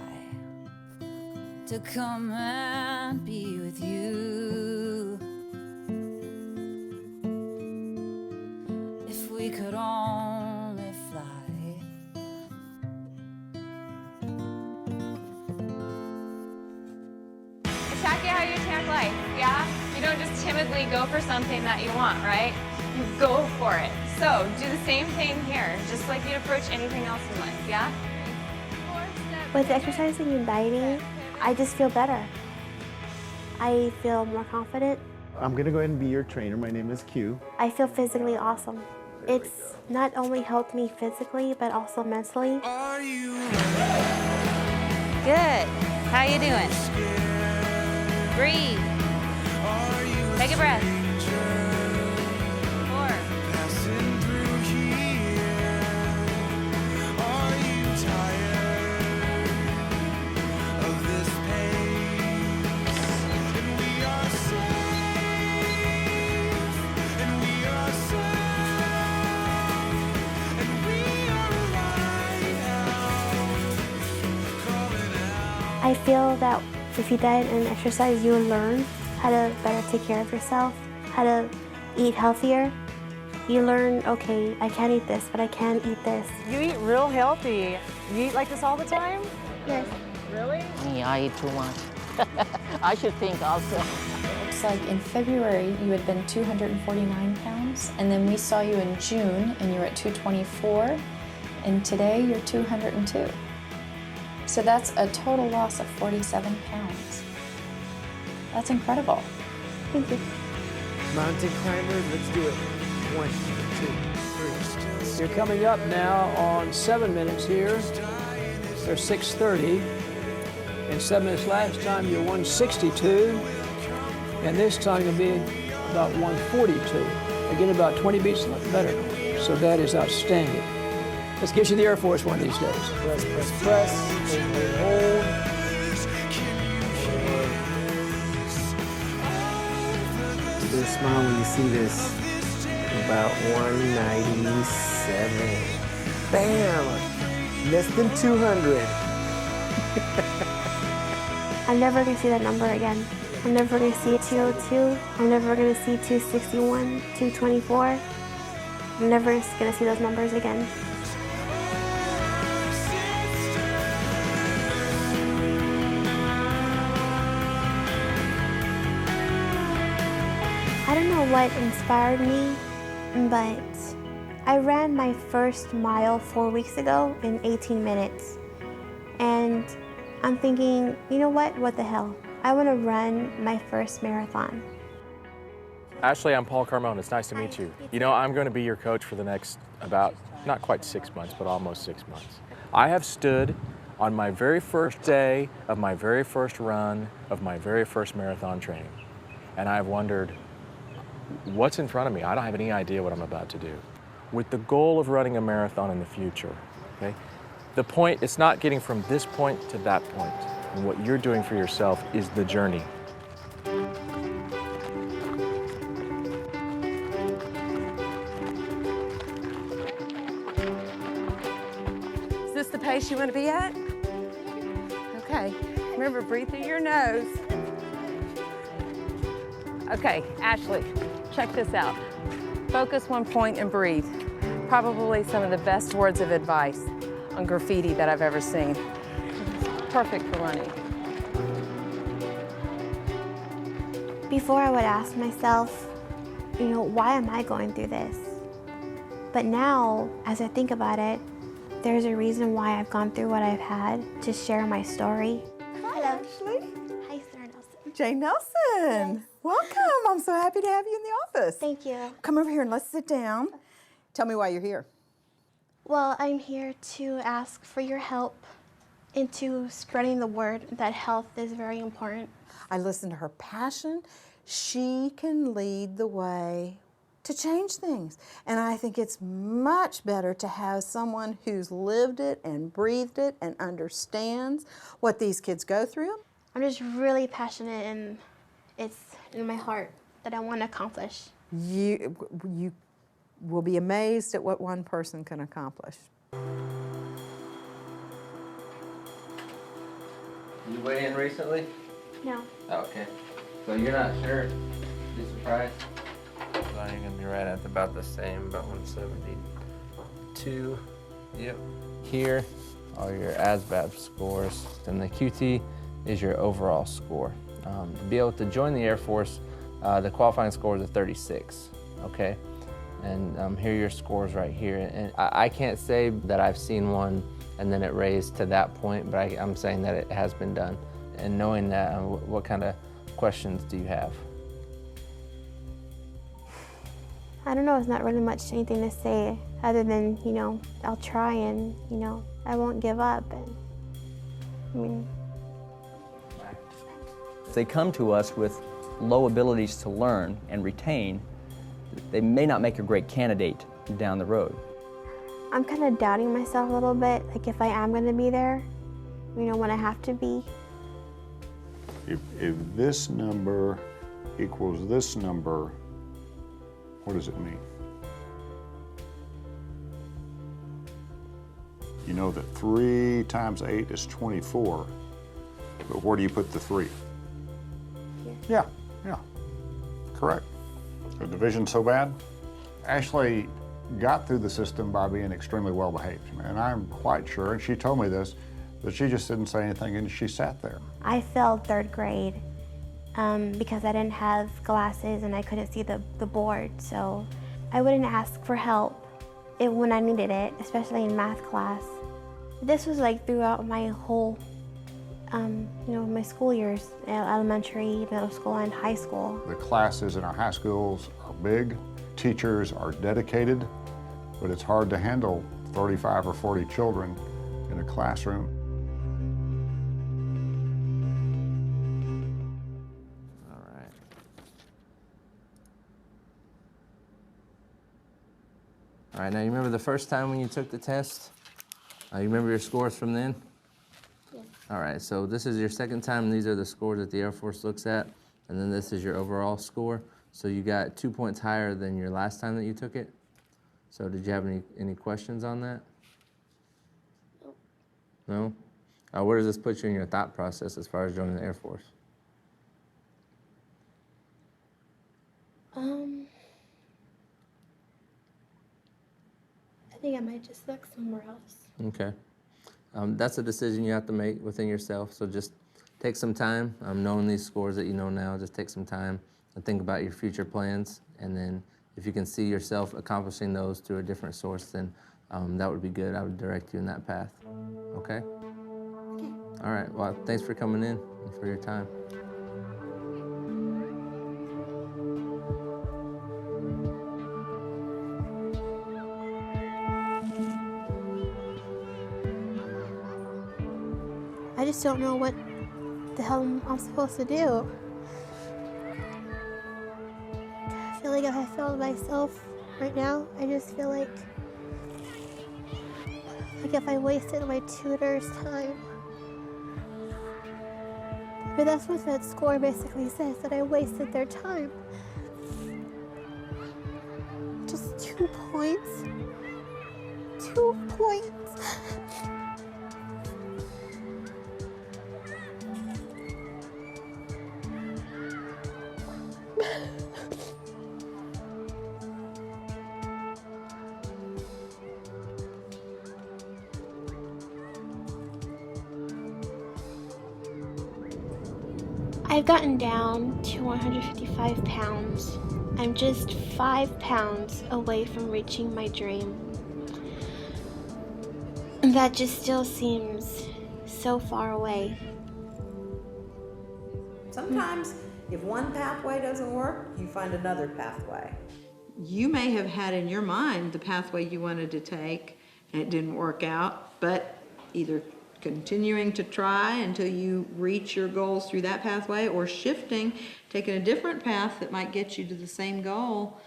[SPEAKER 18] to come and be with you. If we could only fly.
[SPEAKER 19] Attack it how you attack life, yeah? You don't just timidly go for something that you want, right? You go for it. So do the same thing here, just like you'd approach anything else in life, yeah?
[SPEAKER 4] With exercising and dieting, I just feel better. I feel more confident.
[SPEAKER 22] I'm gonna go ahead and be your trainer. My name is Q.
[SPEAKER 4] I feel physically awesome. It's not only helped me physically, but also mentally.
[SPEAKER 17] Good. How you doing? Breathe. Take a breath. 4.
[SPEAKER 6] Of this pace, and we are so
[SPEAKER 4] I feel that if you diet and exercise, you learn how to better take care of yourself, how to eat healthier. You learn, okay, I can't eat this, but I can eat this.
[SPEAKER 23] You eat real healthy. You eat like this all the time?
[SPEAKER 4] Yes.
[SPEAKER 23] Really?
[SPEAKER 2] Me, I eat too much. I should think also.
[SPEAKER 7] Looks like in February you had been 249 pounds, and then we saw you in June and you were at 224, and today you're 202. So that's a total loss of 47 pounds. That's incredible.
[SPEAKER 4] Thank you.
[SPEAKER 8] Mountain climbers, let's do it. 1, 2, 3. You're coming up now on 7 minutes here. They're 6:30. And 7 minutes last time, you're 162. And this time you'll be about 142. Again, about 20 beats better. So that is outstanding. Let's get you the Air Force one of these days. Press, press, press. Hold.
[SPEAKER 15] Do a smile when you see this. About 197. Bam! Less than 200.
[SPEAKER 4] I'm never gonna see that number again. I'm never gonna see 202. I'm never gonna see 261, 224. I'm never gonna see those numbers again. I don't know what inspired me, but I ran my first mile 4 weeks ago in 18 minutes. And I'm thinking, you know what the hell? I want to run my first marathon.
[SPEAKER 21] Ashley, I'm Paul Carmone. It's nice to meet you. You know, I'm going to be your coach for the next about, not quite 6 months, but almost 6 months. I have stood on my very first day of my very first run of my very first marathon training. And I've wondered, what's in front of me? I don't have any idea what I'm about to do. With the goal of running a marathon in the future, okay? The point, it's not getting from this point to that point. And what you're doing for yourself is the journey.
[SPEAKER 23] Is this the pace you want to be at? Okay. Remember, breathe through your nose. Okay, Ashley, check this out. Focus one point and breathe. Probably some of the best words of advice on graffiti that I've ever seen. Perfect for running.
[SPEAKER 4] Before I would ask myself, you know, why am I going through this? But now, as I think about it, there's a reason why I've gone through what I've had to share my story.
[SPEAKER 24] Hi, Ashley.
[SPEAKER 4] Hi, Sarah Nelson.
[SPEAKER 24] Jane Nelson. Welcome. I'm so happy to have you in the office.
[SPEAKER 4] Thank you.
[SPEAKER 24] Come over here and let's sit down. Tell me why you're here.
[SPEAKER 4] Well, I'm here to ask for your help into spreading the word that health is very important.
[SPEAKER 24] I listen to her passion. She can lead the way to change things. And I think it's much better to have someone who's lived it and breathed it and understands what these kids go through.
[SPEAKER 4] I'm just really passionate, and it's in my heart that I want to accomplish.
[SPEAKER 24] You will be amazed at what one person can accomplish.
[SPEAKER 27] You weighed in recently?
[SPEAKER 4] No.
[SPEAKER 27] Oh, okay. So you're not sure? You surprised? So you're gonna be right at about the same, about 172. Yep. Here are your ASVAB scores, and the QT is your overall score. To be able to join the Air Force, the qualifying score is a 36. Okay. And here are your scores right here. And I can't say that I've seen one and then it raised to that point, but I'm saying that it has been done. And knowing that, what kind of questions do you have?
[SPEAKER 4] I don't know, it's not really much anything to say other than, you know, I'll try and, you know, I won't give up. And I mean,
[SPEAKER 28] they come to us with low abilities to learn and retain. They may not make a great candidate down the road.
[SPEAKER 4] I'm kind of doubting myself a little bit, like if I am going to be there, you know, when I have to be.
[SPEAKER 29] If this number equals this number, what does it mean? You know that 3 times 8 is 24. But where do you put the 3?
[SPEAKER 4] Here.
[SPEAKER 29] Yeah. Correct. The division so bad? Ashley got through the system by being extremely well behaved. And I'm quite sure, and she told me this, that she just didn't say anything and she sat there.
[SPEAKER 4] I failed 3rd grade because I didn't have glasses and I couldn't see the board. So I wouldn't ask for help when I needed it, especially in math class. This was like throughout my whole, my school years, elementary, middle school, and high school.
[SPEAKER 29] The classes in our high schools are big. Teachers are dedicated, but it's hard to handle 35 or 40 children in a classroom.
[SPEAKER 27] All right, now you remember the first time when you took the test? You remember your scores from then?
[SPEAKER 4] Yeah.
[SPEAKER 27] All right, so this is your second time. These are the scores that the Air Force looks at, and then this is your overall score. So you got 2 points higher than your last time that you took it. So did you have any questions on that? No. No? Where does this put you in your thought process as far as joining the Air Force?
[SPEAKER 4] I think I might just look somewhere else.
[SPEAKER 27] Okay. That's a decision you have to make within yourself, so just take some time. Knowing these scores that you know now, just take some time and think about your future plans, and then if you can see yourself accomplishing those through a different source, then that would be good. I would direct you in that path. Okay?
[SPEAKER 4] Okay.
[SPEAKER 27] All right, well, thanks for coming in and for your time.
[SPEAKER 4] I just don't know what the hell I'm supposed to do. I feel like if I failed myself right now, I just feel like if I wasted my tutor's time. But that's what that score basically says, that I wasted their time. Just 2 points. 2 points. I've gotten down to 155 pounds. I'm just 5 pounds away from reaching my dream. And that just still seems so far away.
[SPEAKER 24] Sometimes, if one pathway doesn't work, you find another pathway. You may have had in your mind the pathway you wanted to take, and it didn't work out, but either continuing to try until you reach your goals through that pathway, or shifting, taking a different path that might get you to the same goal,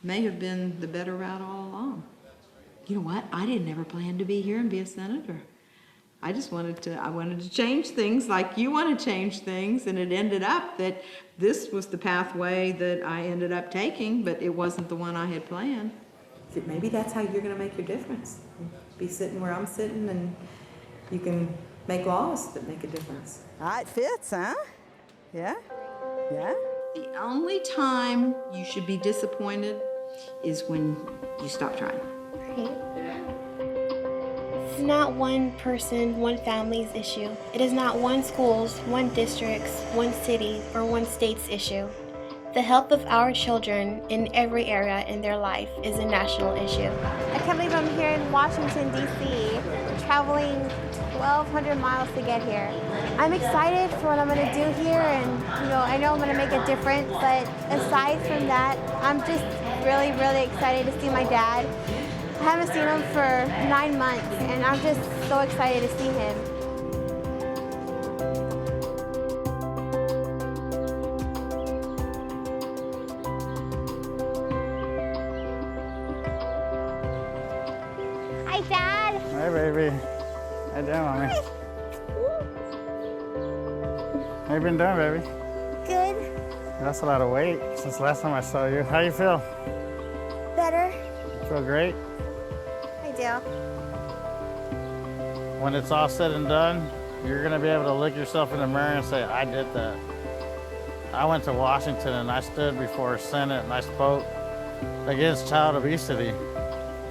[SPEAKER 24] may have been the better route all along. You know what? I didn't ever plan to be here and be a senator. I wanted to change things like you want to change things, and it ended up that this was the pathway that I ended up taking, but it wasn't the one I had planned. Maybe that's how you're going to make your difference. Be sitting where I'm sitting, and you can make laws that make a difference. It fits, huh? Yeah? Yeah? The only time you should be disappointed is when you stop trying.
[SPEAKER 4] Right. It's not one person, one family's issue. It is not one school's, one district's, one city, or one state's issue. The health of our children in every area in their life is a national issue.
[SPEAKER 10] I can't believe I'm here in Washington, D.C., traveling 1,200 miles to get here. I'm excited for what I'm going to do here, and I know I'm going to make a difference, but aside from that, I'm just really, really excited to see my dad. I haven't seen him for 9 months, and I'm just so excited to see him. Hi, Dad.
[SPEAKER 1] Hi, baby. How you doing, Mommy? How you been doing, baby?
[SPEAKER 10] Good.
[SPEAKER 1] That's a lot of weight since last time I saw you. How you feel?
[SPEAKER 10] Better.
[SPEAKER 1] You feel great?
[SPEAKER 10] I do.
[SPEAKER 1] When it's all said and done, You're gonna be able to look yourself in the mirror and say, I did that. I went to Washington and I stood before a Senate and I spoke against child obesity.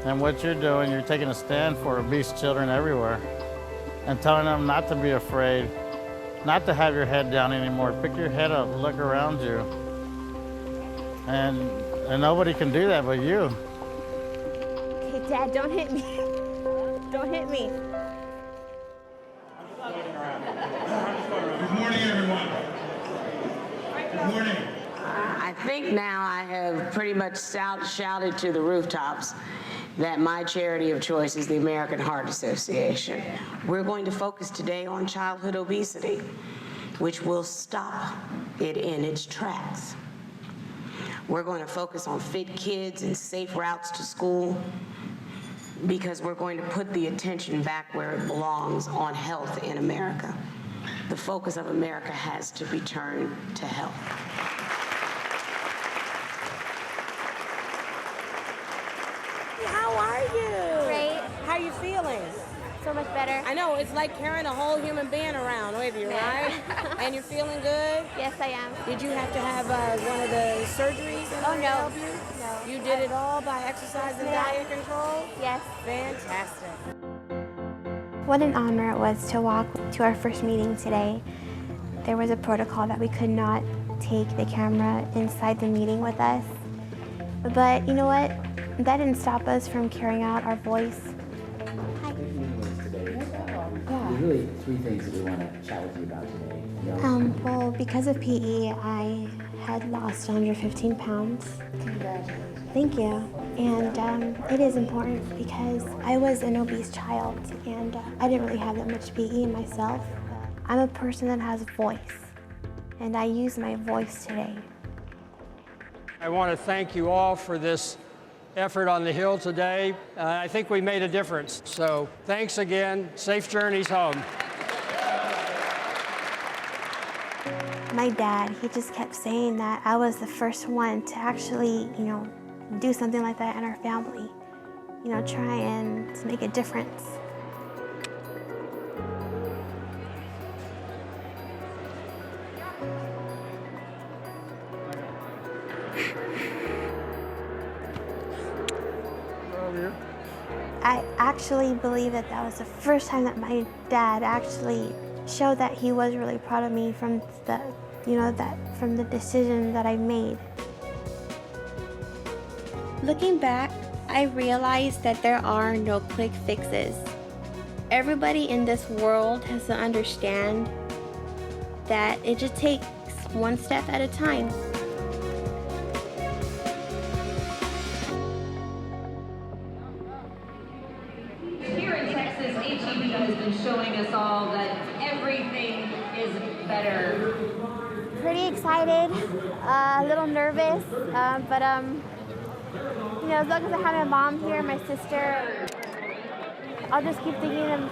[SPEAKER 1] And what you're doing, you're taking a stand for obese children everywhere and telling them not to be afraid, not to have your head down anymore. Pick your head up, look around you. And nobody can do that but you.
[SPEAKER 10] Hey, Dad, don't hit me. Don't hit me.
[SPEAKER 3] Good morning, everyone. Good morning.
[SPEAKER 5] I think now I have pretty much shouted to the rooftops that my charity of choice is the American Heart Association. We're going to focus today on childhood obesity, which will stop it in its tracks. We're going to focus on fit kids and safe routes to school, because we're going to put the attention back where it belongs, on health in America. The focus of America has to be turned to health.
[SPEAKER 9] How are you?
[SPEAKER 10] Great.
[SPEAKER 9] How are you feeling?
[SPEAKER 10] So much better.
[SPEAKER 9] I know, it's like carrying a whole human being around with you, right? And you're feeling good?
[SPEAKER 10] Yes, I am.
[SPEAKER 9] Did you have to have one of the surgeries in order to help you?
[SPEAKER 10] No.
[SPEAKER 9] You did it all by exercise and diet control?
[SPEAKER 10] Yes.
[SPEAKER 9] Fantastic.
[SPEAKER 4] What an honor it was to walk to our first meeting today. There was a protocol that we could not take the camera inside the meeting with us. But you know what? That didn't stop us from carrying out our voice.
[SPEAKER 11] There's really three things that we want to chat with you about today.
[SPEAKER 4] Well, because of PE, I had lost 115 pounds.
[SPEAKER 9] Congratulations.
[SPEAKER 4] Thank you. And it is important because I was an obese child and I didn't really have that much PE myself. I'm a person that has a voice, and I use my voice today.
[SPEAKER 8] I want to thank you all for this effort on the Hill today. I think we made a difference. So thanks again. Safe journeys home.
[SPEAKER 4] My dad, he just kept saying that I was the first one to actually, do something like that in our family. Try and make a difference. I actually believe that that was the first time that my dad actually showed that he was really proud of me from the decision that I made. Looking back, I realized that there are no quick fixes. Everybody in this world has to understand that it just takes one step at a time.
[SPEAKER 12] Here in Texas, HEB has been showing us all that everything is better.
[SPEAKER 10] Pretty excited, a little nervous, but as long as I have my mom here, my sister, I'll just keep thinking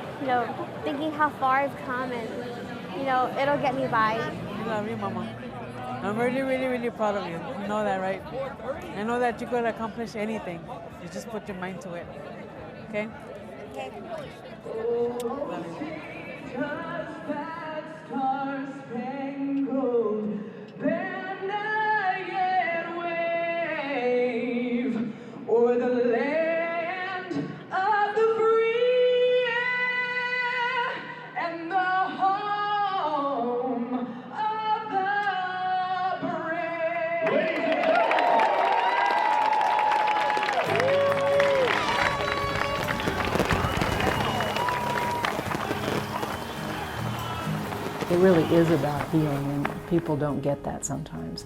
[SPEAKER 10] thinking how far I've come, and it'll get me by.
[SPEAKER 13] I love you, Mama. I'm really, really, really proud of you. You know that, right? I know that you could accomplish anything. You just put your mind to it. Okay?
[SPEAKER 10] Okay.
[SPEAKER 12] Or the land of the free and the home of the brave.
[SPEAKER 20] It really is about healing, and people don't get that sometimes.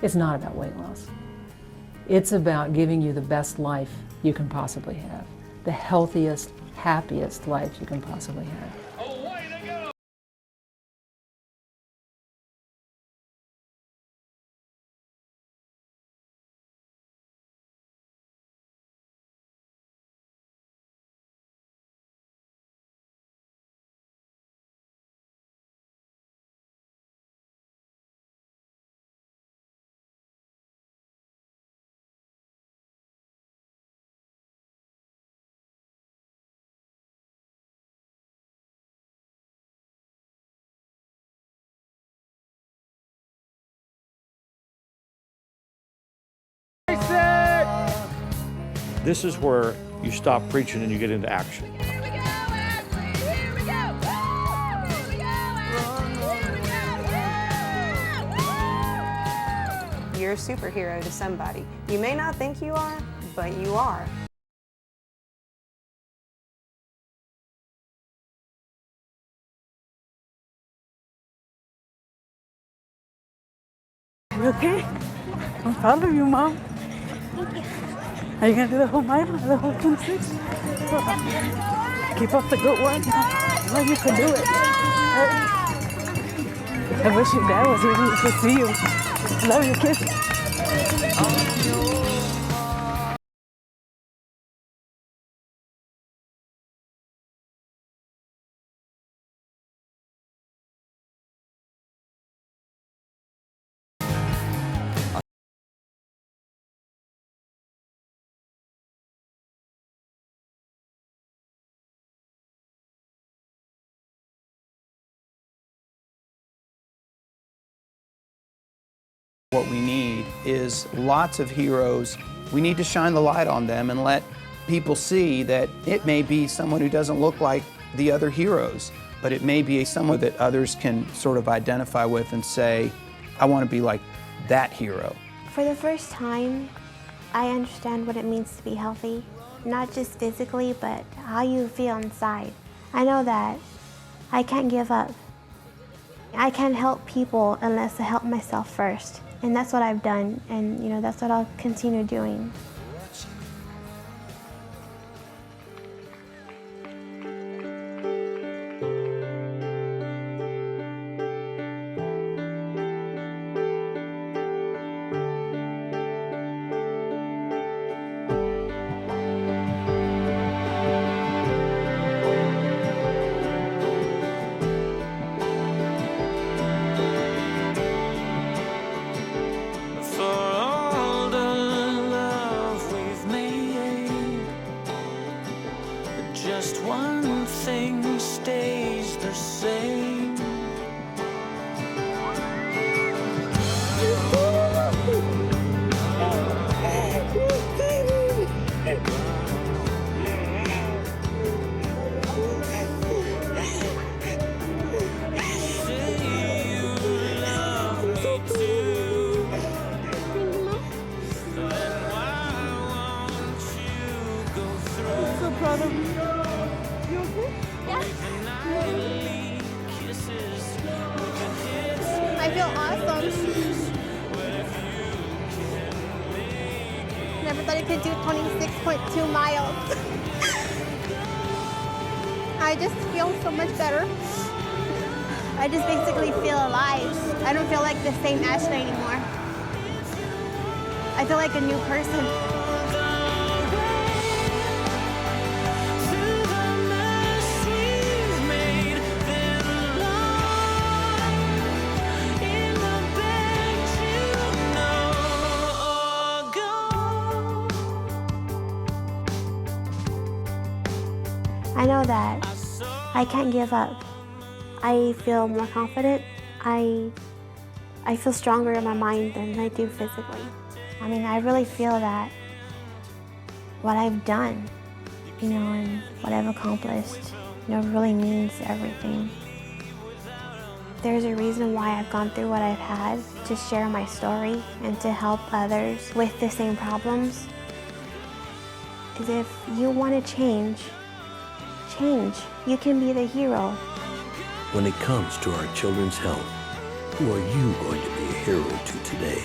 [SPEAKER 20] It's not about weight loss. It's about giving you the best life you can possibly have, the healthiest, happiest life you can possibly have.
[SPEAKER 8] This is where you stop preaching and you get into action.
[SPEAKER 6] You're a superhero to somebody. You may not think you are, but you are.
[SPEAKER 13] You okay? I'm proud of you, Mom.
[SPEAKER 4] Thank you.
[SPEAKER 13] Are you gonna do the whole mile, the whole 26? Keep up the good work. You know you can do it. I wish your dad was here to see you. Love you, kids.
[SPEAKER 14] What we need is lots of heroes. We need to shine the light on them and let people see that it may be someone who doesn't look like the other heroes, but it may be someone that others can sort of identify with and say, I want to be like that hero.
[SPEAKER 4] For the first time, I understand what it means to be healthy, not just physically, but how you feel inside. I know that I can't give up. I can't help people unless I help myself first. And that's what I've done, and that's what I'll continue doing.
[SPEAKER 16] Just one thing stays the same.
[SPEAKER 13] Proud of you. You okay?
[SPEAKER 10] Yeah. I feel awesome. Never thought I could do 26.2 miles. I just feel so much better. I just basically feel alive. I don't feel like the same Ashley anymore. I feel like a new person. I know that I can't give up. I feel more confident. I feel stronger in my mind than I do physically. I mean, I really feel that what I've done, and what I've accomplished, really means everything. There's a reason why I've gone through what I've had, to share my story and to help others with the same problems. Because if you want to change. You can be the hero.
[SPEAKER 17] When it comes to our children's health, who are you going to be a hero to today?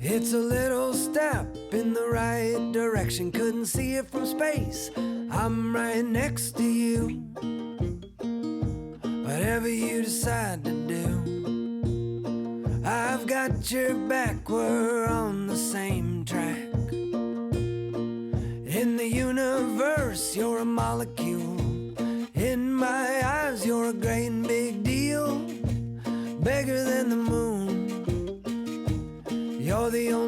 [SPEAKER 18] It's a little step in the right direction. Couldn't see it from space. I'm right next to you. Whatever you decide to do, I've got your back. We're on the same track. In the universe, you're a molecule. In my eyes, you're a great and big deal. Bigger than the moon. You're the only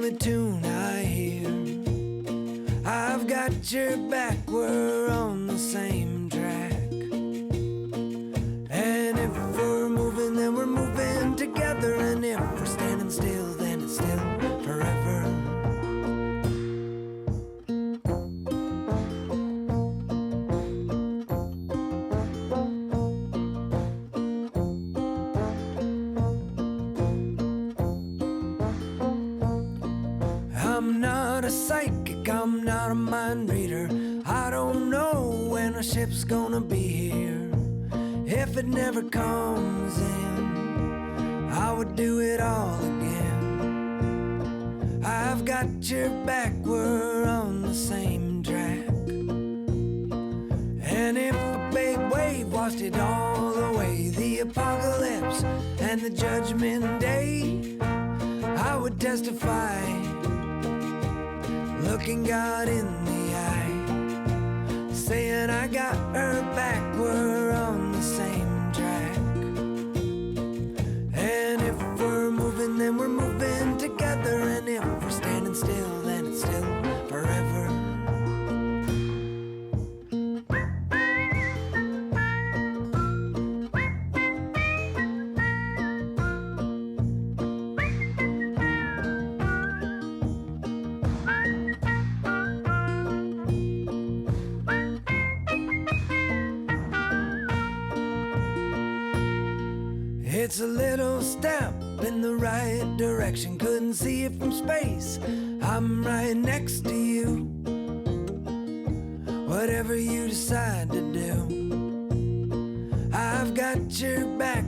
[SPEAKER 18] your back, we're on the same track. And if we're moving, then we're moving together. And if we're standing still, then it's still forever. I'm not a psychic, I'm not a mind reader. I don't know when a ship's gonna be here. If it never comes in, I would do it all again. I've got your back, we're on the same track. And if a big wave washed it all away, the apocalypse and the judgment day, I would testify, looking God in the eye, saying I got her back, we're on the same track. And if we're moving, then we're moving together. And if we're standing still, then it's still forever. It's a little step in the right direction. Couldn't see it from space. I'm right next to you. Whatever you decide to do, I've got your back,